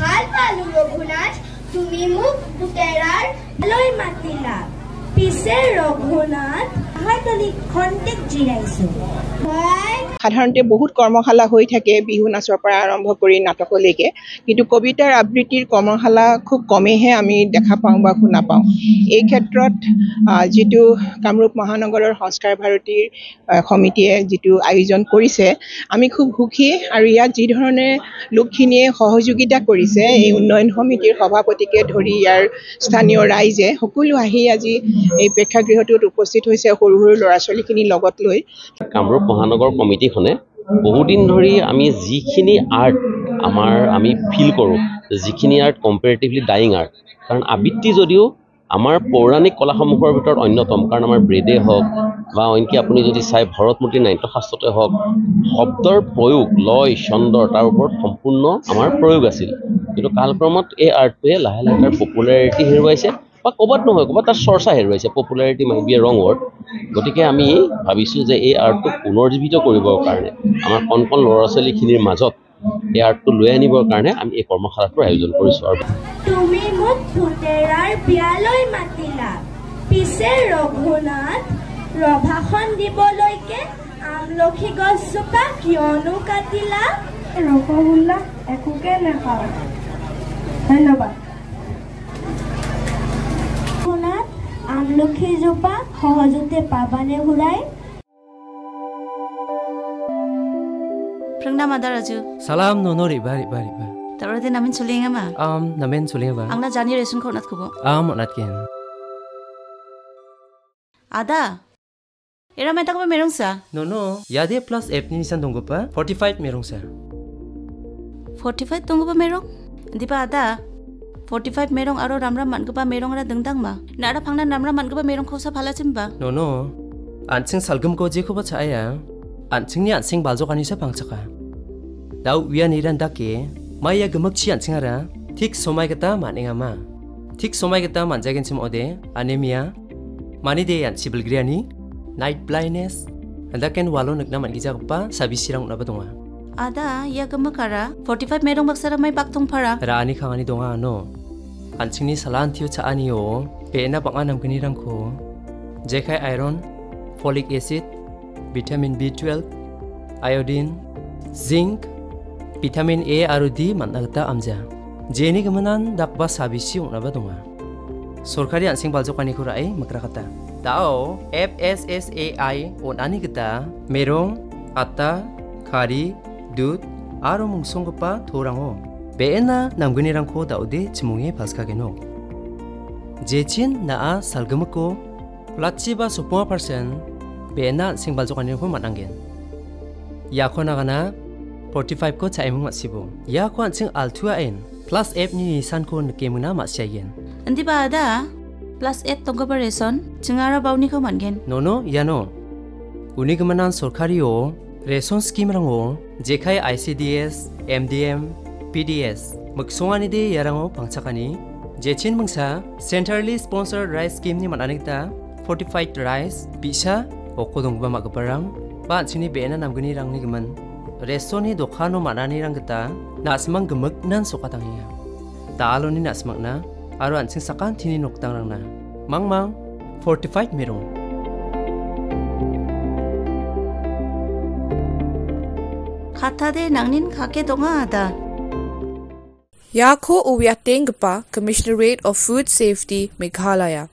ভাল পালো ৰঘুনাথ তুমি মোক পুতেৰাৰ লৈ মাতিলা পিছে ৰঘুনাথ হাতলি খন্তেক জিৰাইছো সাধাৰণতে বহুত কৰ্মশালা হৈ থাকে বিহু নাচৰ পৰা আৰম্ভ কৰি নাটকলৈকে কিন্তু কবিতাৰ আবৃত্তিৰ কৰ্মশালা খুব কমেইহে আমি দেখা পাওঁ বা শুনা পাওঁ এই ক্ষেত্ৰত যিটো কামৰূপ মহানগৰৰ সংস্কাৰ ভাৰতীৰ সমিতিয়ে যিটো আয়োজন কৰিছে আমি খুব সুখী আৰু ইয়াত যি ধৰণে লোকখিনিয়ে সহযোগিতা কৰিছে এই উন্নয়ন সমিতিৰ সভাপতিকে ধৰি ইয়াৰ স্থানীয় ৰাইজে সকলো আহি আজি এই প্ৰেক্ষাগৃহটোত উপস্থিত হৈছে সৰু সৰু ল'ৰা ছোৱালীখিনি লগত লৈ কামৰূপ মহানগৰ কমিটিখনে বহুদিন ধৰি আমি যিখিনি আৰ্ট আমি ফিল কৰোঁ যিখিনি আৰ্ট কম্পেৰেটিভলি ডাইং আৰ্ট কাৰণ আবৃত্তি যদিও আমাৰ পৌৰাণিক কলাসমূহৰ ভিতৰত অন্যতম কাৰণ আমাৰ ব্ৰেডে হওক বা অইনকি আপুনি যদি চাই ভৰতমূৰ্তি নাট্যশাস্ত্ৰতে হওক শব্দৰ প্ৰয়োগ লয় ছন্দৰ তাৰ ওপৰত সম্পূৰ্ণ আমাৰ প্ৰয়োগ আছিল কিন্তু কালক্ৰমত এই আৰ্টটোৱে লাহে লাহে তাৰ পপুলাৰিটি হেৰুৱাইছে বা ক'ৰবাত নহয় ক'ৰবাত তাৰ চৰ্চা হেৰুৱাইছে পপুলাৰিটি মাইট বি এ ৰং ৱৰ্ড গতিকে আমি ভাবিছোঁ যে এই আৰ্টটোক পুনৰ্জীৱিত কৰিবৰ কাৰণে আমাৰ কণ কণ ল'ৰা ছোৱালীখিনিৰ মাজত এই আৰ্টটো লৈ আনিবৰ কাৰণে আমি এই কৰ্মশালাটোৰ আয়োজন কৰিছোঁ আৰু তুমি মোক পুতেৰাৰ বিয়ালৈ মাতিলা পিছে ৰঘুনাথ ৰভাখন দিবলৈকে আমলখি গছজোপা কিয়নো কাটিলা ৰসগোল্লা একোকে নাখাওঁ ধন্যবাদ ৰঘুনাথ আমলখিজোপা সহজতে পাবানে ঘূৰাই Prangnam Ada Raju. Salam nono riba. Tarode namin sulinga ma. Namin sulinga ba. Angna jani resun ko nat kubo. Monat ken. Ada. Era meta ko merong sa. No. Yade plus F ni nisan tunggu pa 45 merong sa. 45 tunggu pa merong. Di pa ada. 45 merong aro ramram man ko pa merong ra dengdang ma. Nara phangna ramram man ko pa merong khosa phala chimba. No. Ansing salgum ko je ko ba chaya. Ansing ni ansing baljo kanisa pangchaka. Dau wian iran dake maya gemak chi ansing ara thik somai kata maninga ma. Thik somai kata manjagen sim ode anemia mani de an sibilgriani night blindness andaken walo nakna man gija pa sabisirang na badonga. Ada ya gemakara 45 merong baksara mai baktong para. Rani khangani donga no. Ansing ni salan thiu cha ani o pe na banga nam kini rangko. Jekai iron, folic acid, vitamin B12, iodine, zinc, vitamin A aru D managta amja. Jeni kemanan dakba sabisi unaba donga. Sorkari ansing baljokani kurai makrakata. Dao FSSAI onani kita merong, ata, kari, dud, aru mungsong pa thorango. Beena namguni rangko daude cimunge paskageno. Jechin naa salgamako platsiba 10% Beena sing baljokani ko mananggen. Yakho nagana 45 ko chaimung masibo. Yakho ansing altua en plus F ni nisan ko nkemuna masyagen. Andi ba ada plus F tonggo reson chingara bauni ko mangen. No yano. Uni kemanan sorkari o reson scheme rango jekai ICDS, MDM, PDS. Maksongani de yarango pangchakani. Jechin mungsa centrally sponsored rice scheme ni mananigta fortified rice bisa Okodong ba magaparang ba sini bena namgani rangni gaman resoni dokano manani rang kita nasmang gemuk nan sokatangiya taloni nasmakna aro ansing sakan tini noktang rangna mangmang 45 merong khatade nangnin khake donga ada Yakho uwiateng gpa Commissionerate of Food Safety Meghalaya